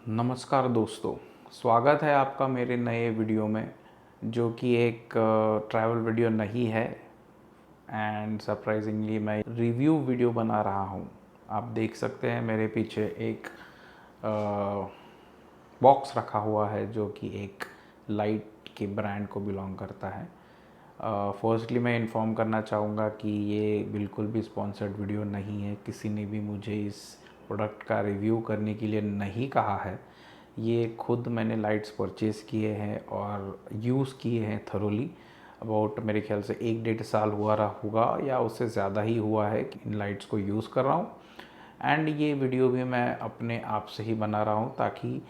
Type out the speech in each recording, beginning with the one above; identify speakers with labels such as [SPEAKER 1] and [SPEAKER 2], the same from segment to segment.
[SPEAKER 1] नमस्कार दोस्तों, स्वागत है आपका मेरे नए वीडियो में, जो कि एक ट्रैवल वीडियो नहीं है एंड सरप्राइजिंगली मैं रिव्यू वीडियो बना रहा हूँ। आप देख सकते हैं मेरे पीछे एक बॉक्स रखा हुआ है जो कि एक लाइट के ब्रांड को बिलोंग करता है। फर्स्टली मैं इन्फॉर्म करना चाहूँगा कि ये बिल्कुल भी स्पॉन्सर्ड वीडियो नहीं है। किसी ने भी मुझे इस प्रोडक्ट का रिव्यू करने के लिए नहीं कहा है। ये खुद मैंने लाइट्स परचेज़ किए हैं और यूज़ किए हैं थरोली। अबाउट मेरे ख्याल से 1-1.5 साल हुआ रहा होगा या उससे ज़्यादा ही हुआ है कि इन लाइट्स को यूज़ कर रहा हूँ। एंड ये वीडियो भी मैं अपने आप से ही बना रहा हूँ ताकि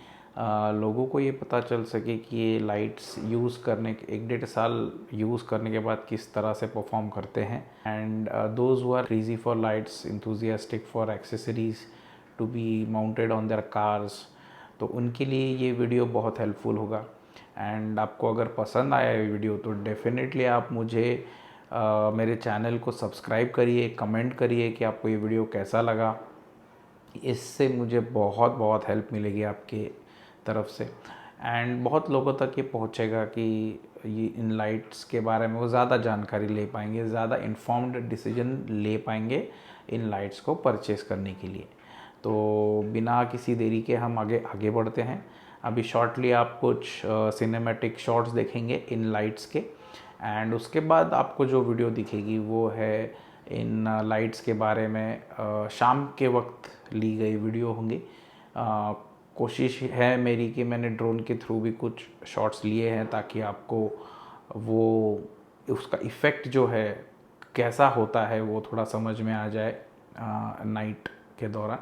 [SPEAKER 1] लोगों को ये पता चल सके कि ये लाइट्स यूज़ करने के 1-1.5 साल यूज़ करने के बाद किस तरह से परफॉर्म करते हैं। And those who are crazy for lights, enthusiastic for accessories to be mounted on their cars, तो उनके लिए ये वीडियो बहुत हेल्पफुल होगा। एंड आपको अगर पसंद आया ये वीडियो तो डेफिनेटली आप मुझे मेरे चैनल को सब्सक्राइब करिए, कमेंट करिए कि आपको ये वीडियो कैसा लगा। इससे मुझे बहुत बहुत हेल्प मिलेगी आपके तरफ से एंड बहुत लोगों तक ये पहुंचेगा कि ये इन लाइट्स के बारे में वो ज़्यादा जानकारी ले पाएंगे, ज़्यादा इन्फॉर्म्ड डिसीजन ले पाएंगे इन लाइट्स को परचेज़ करने के लिए। तो बिना किसी देरी के हम आगे बढ़ते हैं। अभी शॉर्टली आप कुछ सिनेमैटिक शॉट्स देखेंगे इन लाइट्स के एंड उसके बाद आपको जो वीडियो दिखेगी वो है इन लाइट्स के बारे में शाम के वक्त ली गई वीडियो होंगी। कोशिश है मेरी कि मैंने ड्रोन के थ्रू भी कुछ शॉट्स लिए हैं ताकि आपको वो उसका इफ़ेक्ट जो है कैसा होता है वो थोड़ा समझ में आ जाए नाइट के दौरान,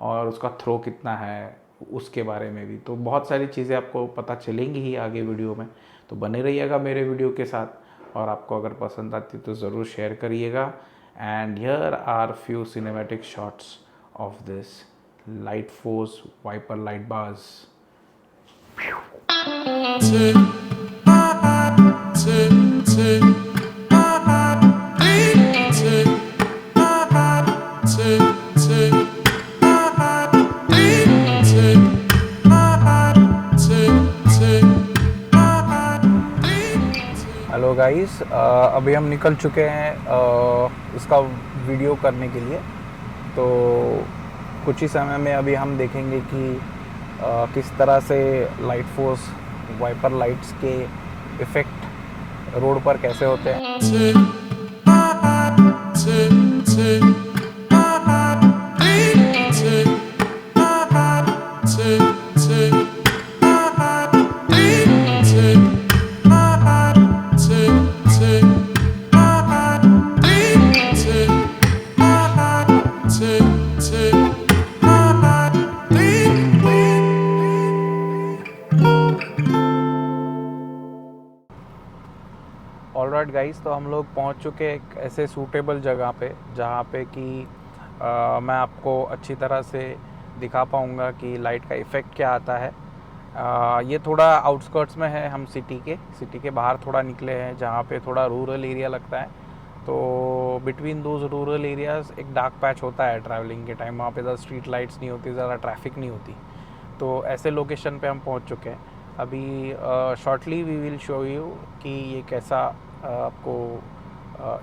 [SPEAKER 1] और उसका थ्रो कितना है उसके बारे में भी। तो बहुत सारी चीज़ें आपको पता चलेंगी ही आगे वीडियो में, तो बने रहिएगा मेरे वीडियो के साथ। और आपको अगर पसंद आती तो ज़रूर शेयर करिएगा। And here are few cinematic shots of this light force wiper light bars. Hello guys, अभी हम निकल चुके हैं इसका वीडियो करने के लिए। तो कुछ ही समय में अभी हम देखेंगे कि किस तरह से लाइट फोर्स वाइपर लाइट्स के इफ़ेक्ट रोड पर कैसे होते हैं। ऑलराइट गाइस, तो हम लोग पहुंच चुके हैं एक ऐसे सूटेबल जगह पे जहाँ पे कि मैं आपको अच्छी तरह से दिखा पाऊँगा कि लाइट का इफ़ेक्ट क्या आता है। ये थोड़ा आउटस्कर्ट्स में है, हम सिटी के बाहर थोड़ा निकले हैं जहाँ पे थोड़ा रूरल एरिया लगता है। तो बिटवीन दोज रूरल एरियाज़ एक डार्क पैच होता है ट्रैवलिंग के टाइम, वहाँ पे ज़्यादा स्ट्रीट लाइट्स नहीं होती, ज़्यादा ट्रैफिक नहीं होती। तो ऐसे लोकेशन पे हम पहुँच चुके हैं। अभी shortly we will show you कि ये कैसा आपको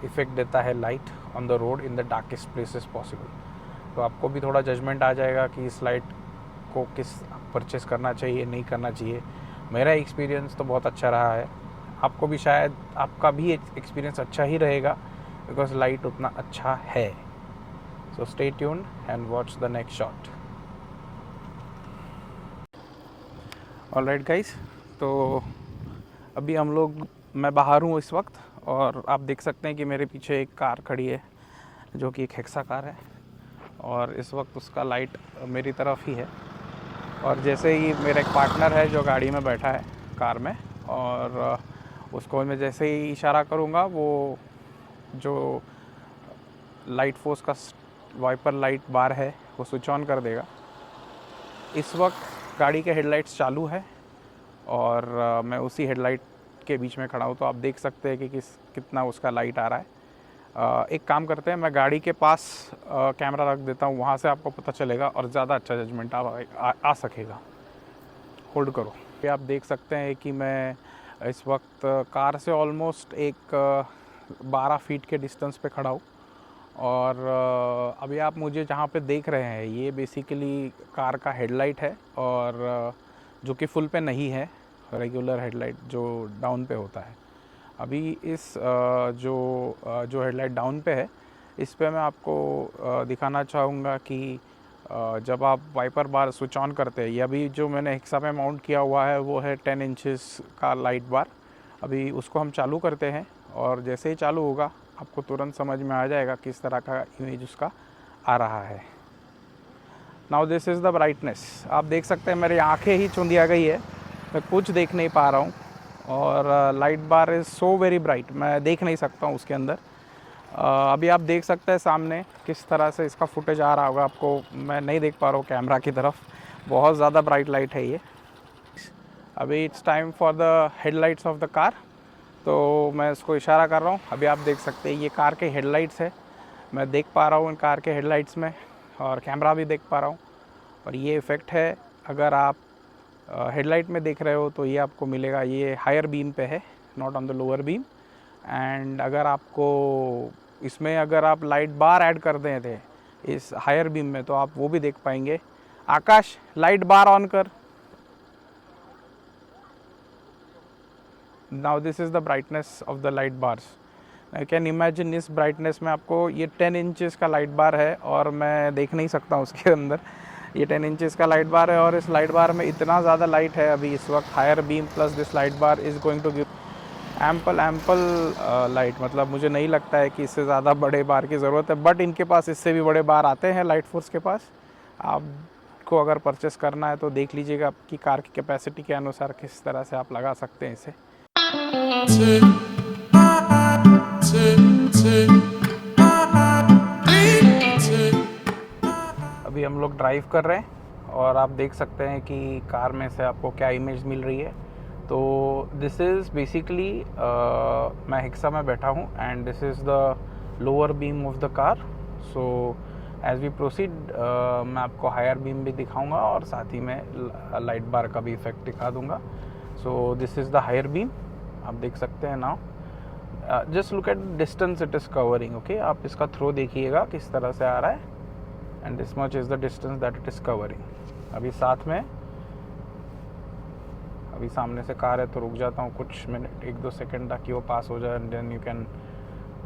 [SPEAKER 1] इफ़ेक्ट देता है light on the road in the darkest places possible. तो आपको भी थोड़ा जजमेंट आ जाएगा कि इस लाइट को किस परचेस करना चाहिए, नहीं करना चाहिए। मेरा एक्सपीरियंस तो बहुत अच्छा रहा है, आपको भी शायद आपका भी एक्सपीरियंस अच्छा ही रहेगा बिकॉज लाइट उतना अच्छा है। सो stay tuned and watch the next shot. Alright guys, तो अभी हम लोग, मैं बाहर हूँ इस वक्त और आप देख सकते हैं कि मेरे पीछे एक कार खड़ी है जो कि एक हेक्सा कार है और इस वक्त उसका लाइट मेरी तरफ ही है। और जैसे ही मेरा एक पार्टनर है जो गाड़ी में बैठा है कार में, और उसको मैं जैसे ही इशारा करूँगा वो जो लाइट फोर्स का वाइपर लाइट बार है वो स्विच ऑन कर देगा। इस वक्त गाड़ी के हेडलाइट्स चालू है और मैं उसी हेडलाइट के बीच में खड़ा हूँ, तो आप देख सकते हैं कि कितना उसका लाइट आ रहा है। एक काम करते हैं, मैं गाड़ी के पास कैमरा रख देता हूँ, वहाँ से आपको पता चलेगा और ज़्यादा अच्छा जजमेंट आ सकेगा। होल्ड करो। ये आप देख सकते हैं कि मैं इस वक्त कार से ऑलमोस्ट एक 12 फीट के डिस्टेंस पे खड़ा हूँ और अभी आप मुझे जहाँ पे देख रहे हैं ये बेसिकली कार का हेडलाइट है और जो कि फुल पे नहीं है, रेगुलर हेडलाइट जो डाउन पे होता है। अभी इस जो हेडलाइट डाउन पे है इस पे मैं आपको दिखाना चाहूँगा कि जब आप वाइपर बार स्विच ऑन करते हैं, ये अभी जो मैंने हिक्सा में माउंट किया हुआ है वो है 10 इंचेस का लाइट बार। अभी उसको हम चालू करते हैं और जैसे ही चालू होगा आपको तुरंत समझ में आ जाएगा किस तरह का इमेज उसका आ रहा है। Now this is the brightness. आप देख सकते हैं मेरी आंखें ही चुंधिया गई है, मैं कुछ देख नहीं पा रहा हूँ और light bar is so very bright, मैं देख नहीं सकता हूँ उसके अंदर। अभी आप देख सकते हैं सामने किस तरह से इसका फुटेज आ रहा होगा आपको, मैं नहीं देख पा रहा हूँ कैमरा की तरफ, बहुत ज़्यादा ब्राइट लाइट है ये। अभी it's time for the headlights of the car, तो मैं इसको इशारा कर रहा हूँ। अभी आप देख सकते हैं ये कार के हेडलाइट्स है, मैं देख पा रहा हूँ इन कार के हेडलाइट्स में और कैमरा भी देख पा रहा हूँ। और ये इफ़ेक्ट है, अगर आप हेडलाइट में देख रहे हो तो ये आपको मिलेगा, ये हायर बीम पे है, not on the lower beam. And अगर आपको इसमें अगर आप लाइट बार ऐड कर दें थे इस हायर बीम में तो आप वो भी देख पाएंगे। आकाश लाइट बार ऑन कर। Now this is the brightness of the light bars. I can imagine इस ब्राइटनेस में आपको ये 10 इंचेस का लाइट बार है और मैं देख नहीं सकता हूँ उसके अंदर। ये 10 इंचेस का लाइट बार है और इस लाइट बार में इतना ज़्यादा लाइट है अभी इस वक्त। Higher beam plus this light bar is going to give ample light. मतलब मुझे नहीं लगता है कि इससे ज़्यादा बड़े बार की ज़रूरत है, बट इनके पास इससे भी बड़े बार आते हैं लाइट फोर्स के पास। आपको अगर परचेस करना है तो देख लीजिएगा आपकी कार की कैपेसिटी के अनुसार किस तरह से आप लगा सकते हैं इसे। अभी हम लोग ड्राइव कर रहे हैं और आप देख सकते हैं कि कार में से आपको क्या इमेज मिल रही है। तो दिस इज़ बेसिकली मैं हिक्सा में बैठा हूँ and this is the lower beam of the car. So as we proceed मैं आपको हायर बीम भी दिखाऊंगा और साथ ही में लाइट बार का भी इफेक्ट दिखा दूंगा। So this is the higher beam, आप देख सकते हैं now. Just look at distance it is covering. Okay, आप इसका थ्रो देखिएगा किस तरह से आ रहा है and this much is the distance that it is covering. अभी साथ में अभी सामने से कार है तो रुक जाता हूँ कुछ मिनट, 1-2 सेकंड ताकि वो पास हो जाए एंड देन यू कैन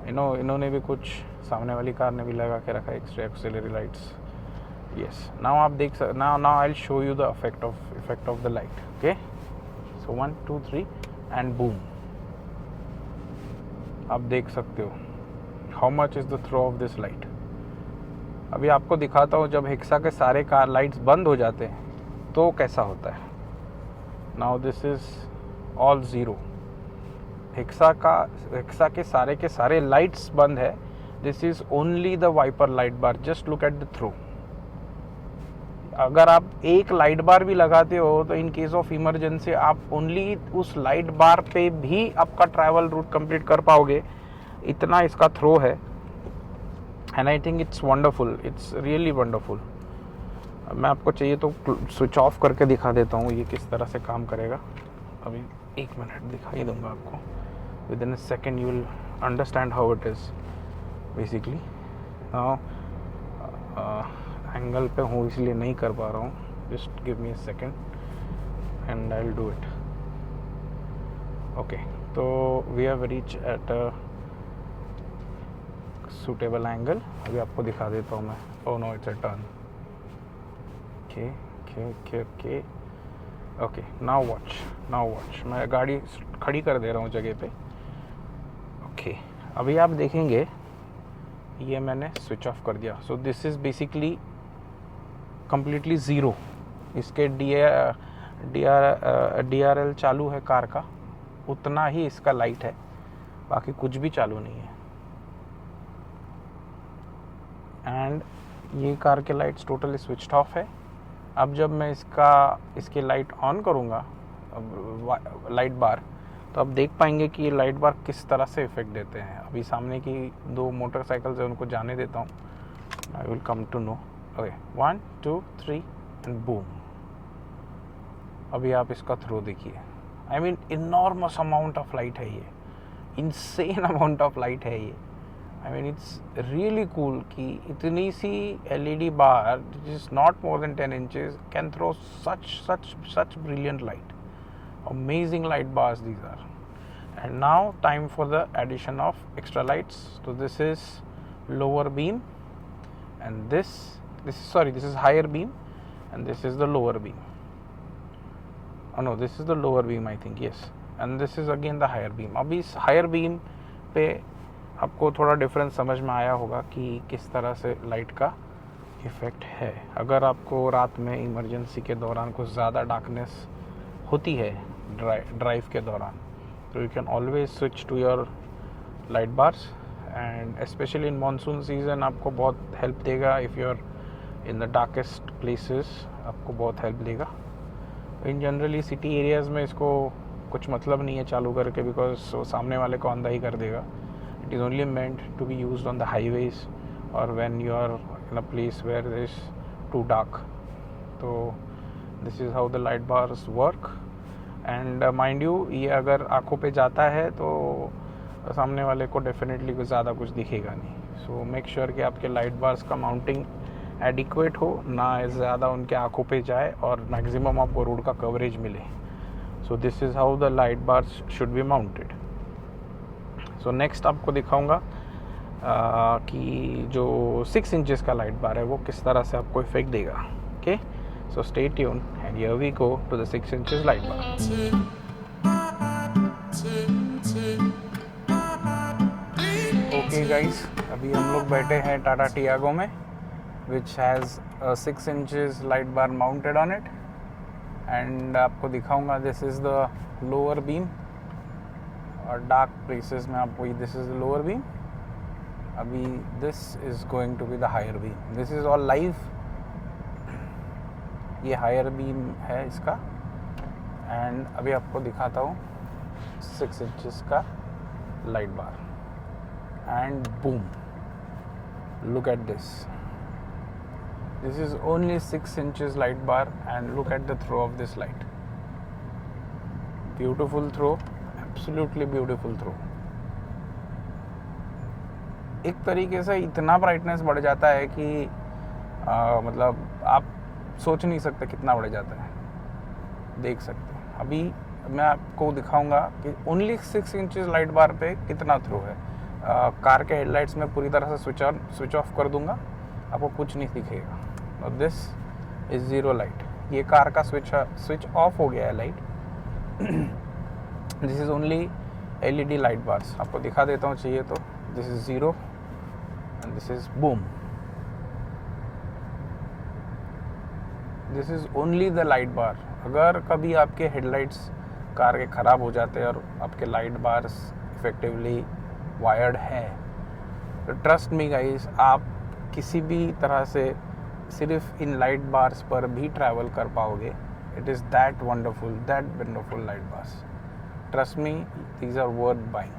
[SPEAKER 1] इन्होंने भी कुछ, सामने वाली कार ने भी लगा के रखा है extra accessory lights. Yes, now आप देख now I will show you the effect of the light. Okay, so 1 2 3 and boom. आप देख सकते हो how much is the throw of this light. अभी आपको दिखाता हूँ जब हिक्सा के सारे कार लाइट्स बंद हो जाते हैं तो कैसा होता है। Now this is all zero, हिक्सा के सारे लाइट्स बंद है। This is only the wiper light bar, just look at the throw. अगर आप एक लाइट बार भी लगाते हो तो इन केस ऑफ इमरजेंसी आप ओनली उस लाइट बार पे भी आपका ट्रैवल रूट कंप्लीट कर पाओगे, इतना इसका थ्रो है। And I think it's wonderful, it's really wonderful. मैं आपको चाहिए तो स्विच ऑफ करके दिखा देता हूँ ये किस तरह से काम करेगा। अभी 1 मिनट दिखाई दूंगा आपको, within a second you will understand how it is basically. Now angle पे हूँ इसलिए नहीं कर पा रहा हूँ, just give me a second and I will do it. Okay, तो we have reach at a suitable angle. अभी आपको दिखा देता हूँ मैं। Oh no, it's a turn. Okay, okay, now watch. मैं गाड़ी खड़ी कर दे रहा हूँ जगह पे। ओके, अभी आप देखेंगे ये मैंने स्विच ऑफ कर दिया। सो this is basically completely zero. इसके DRL चालू है कार का, उतना ही इसका लाइट है, बाकी कुछ भी चालू नहीं है। एंड ये कार के लाइट्स टोटली स्विच्ड ऑफ है। अब जब मैं इसकी लाइट ऑन करूँगा, लाइट बार, तो आप देख पाएंगे कि ये लाइट बार किस तरह से इफेक्ट देते हैं। अभी सामने की 2 मोटरसाइकिल्स है उनको जाने देता हूँ, I will come to know. Okay, 1 2 3 and boom. अभी आप इसका थ्रो देखिए, I mean enormous amount of light है ये, इंसेन अमाउंट ऑफ लाइट है ये। I mean it's really cool कि इतनी सी LED bar which is not more than 10 inches can throw such brilliant light, amazing light bars these are. And now time for the addition of extra lights. So this is lower beam, and this is higher beam, and this is the lower beam. Oh no, this is the lower beam, I think, yes, and this is again the higher beam. अभी इस higher beam पे आपको थोड़ा difference समझ में आया होगा कि किस तरह से लाइट का इफ़ेक्ट है। अगर आपको रात में इमरजेंसी के दौरान कुछ ज़्यादा डार्कनेस होती है ड्राइव के दौरान, तो you can always switch to your light bars, and specially in monsoon season आपको बहुत हेल्प देगा। If you are in the darkest places आपको बहुत हेल्प देगा। इन जनरली सिटी एरियाज़ में इसको कुछ मतलब नहीं है चालू करके, बिकॉज वो सामने वाले को अंधा ही कर देगा। It is only meant to be used on the highways और when you are in a place where there is too dark. तो this is how the light bars work. And mind you, ये अगर आँखों पे जाता है तो सामने वाले को डेफिनेटली कुछ ज़्यादा कुछ दिखेगा नहीं। सो मेक श्योर कि आपके लाइट बार्स का माउंटिंग एडिक्वेट हो, ना ज़्यादा उनके आँखों पे जाए और मैक्सिमम आपको रोड का कवरेज मिले। सो this is how the light bars should be mounted. So next आपको दिखाऊंगा कि जो 6 inches का लाइट बार है वो किस तरह से आपको इफेक्ट देगा। Okay, so stay tune and here we go to the 6 inches light bar. Okay guys, अभी हम लोग बैठे हैं टाटा टियागो में, which has a 6 inches light bar mounted on it, and आपको दिखाऊंगा this is the lower beam, और dark places में आपको this is the lower beam, अभी this is going to be the higher beam. This is all live, ये higher beam है इसका, and अभी आपको दिखाता हूँ 6 inches का light bar, and boom, look at this. This is only 6 inches light bar, and look at the throw of this light. Beautiful throw, absolutely beautiful throw. एक तरीके से इतना ब्राइटनेस बढ़ जाता है कि मतलब आप सोच नहीं सकते कितना बढ़ जाता है, देख सकते हैं। अभी मैं आपको दिखाऊंगा कि ओनली 6 inches लाइट बार पे कितना थ्रो है। कार के हेडलाइट्स में पूरी तरह से स्विच ऑफ कर दूंगा, आपको कुछ नहीं दिखेगा। और दिस इज ज़ीरो लाइट, ये कार का स्विच ऑफ हो गया है light. This is only LED light bars, आपको दिखा देता हूँ चाहिए तो। This is zero and this is boom. This is only the light bar. अगर कभी आपके हेडलाइट्स कार के ख़राब हो जाते हैं और आपके लाइट बार्स इफेक्टिवली वायर्ड हैं, तो ट्रस्ट मी गाइस, आप किसी भी तरह से सिर्फ इन लाइट बार्स पर भी ट्रैवल कर पाओगे। It is that wonderful light bars. Trust me, these are worth buying.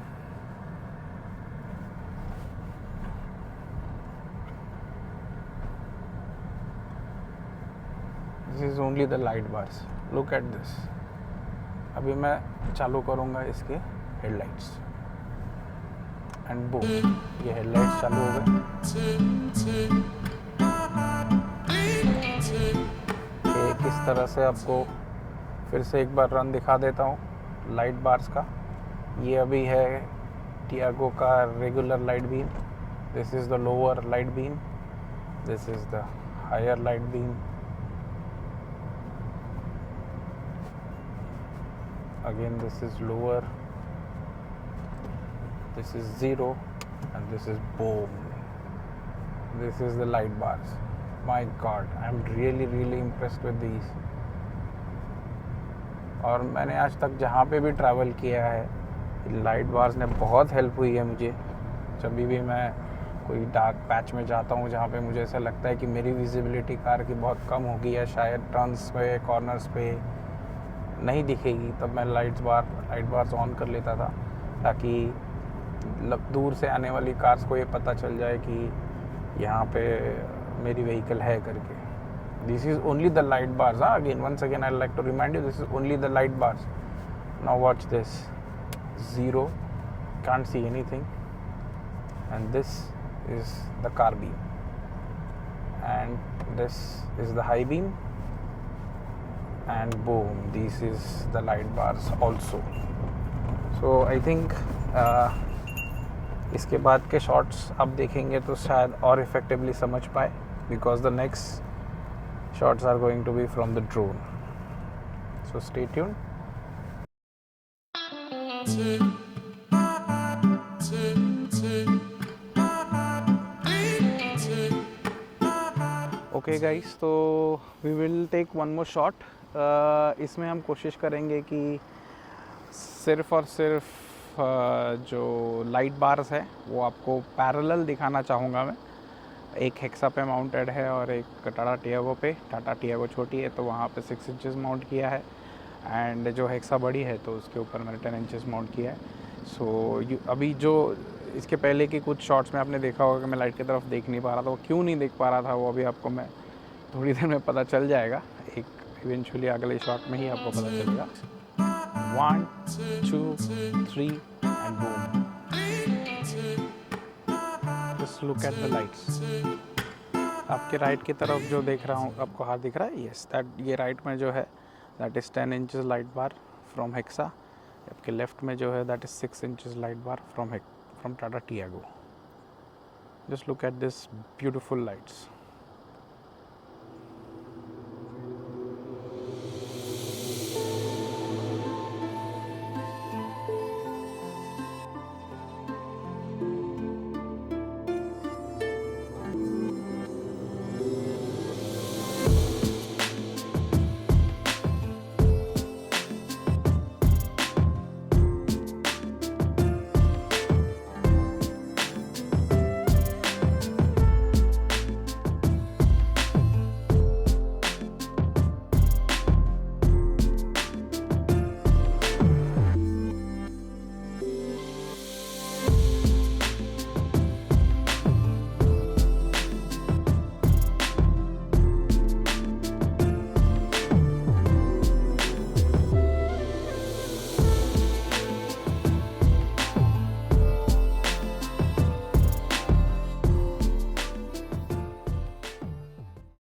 [SPEAKER 1] This is only the light bars, look at this. अभी मैं चालू करूँगा इसके हेडलाइट्स, एंड बूम, ये हेडलाइट्स चालू हो गए। किस तरह से आपको फिर से एक बार रन दिखा देता हूँ लाइट बार्स का। ये अभी है टियागो का regular light beam. This is the lower light beam, this is the higher light beam. Again this is lower, this is 0, and this is boom. This is the light bars. My God, I am really impressed with these. और मैंने आज तक जहाँ पे भी travel किया है, light bars ने बहुत हेल्प हुई है मुझे। जब भी मैं कोई डार्क पैच में जाता हूँ जहाँ पे मुझे ऐसा लगता है कि मेरी विजिबिलिटी कार की बहुत कम होगी या शायद टर्न्स पे, कॉर्नर्स पे नहीं दिखेगी, तब मैं लाइट बार्स ऑन कर लेता था, ताकि दूर से आने वाली कार्स को ये पता चल जाए कि यहाँ पे मेरी व्हीकल है करके। This is only the light bars. Again, once again, I'd like to remind you, this is only the light bars. Now watch this. 0, can't see anything. And this is the car beam. And this is the high beam. And boom, this is the light bars also. So I think इसके बाद के shots आप देखेंगे तो शायद और effectively समझ पाए, because the next shots are going to be from the drone. So stay tuned. Okay guys, तो we will take one more shot. इसमें हम कोशिश करेंगे कि सिर्फ और सिर्फ जो लाइट बार्स है वो आपको पैरेलल दिखाना चाहूँगा मैं. एक हेक्सा पे माउंटेड है और एक टाटा टियागो पे. टाटा टियागो छोटी है तो वहाँ पे 6 इंचेस माउंट किया है, एंड जो हेक्सा बड़ी है तो उसके ऊपर मैंने 10 इंचेस माउंट किया है. सो अभी जो इसके पहले के कुछ शॉट्स में आपने देखा होगा कि मैं लाइट की तरफ देख नहीं पा रहा था. वो क्यों नहीं देख पा रहा था वो अभी आपको मैं थोड़ी देर में पता चल जाएगा. एक इवेंचुअली अगले शॉट में ही आपको पता चलेगा. 1, 2, 3 and boom. Just look at the lights. आपके राइट की तरफ जो देख रहा हूँ, आपको हाथ दिख रहा है? यस, दैट ये राइट में जो है that is 10 inches light bar from hexa. आपके लेफ्ट में जो है that is 6 inches light bar from Tata Tiago. Just look at this beautiful lights.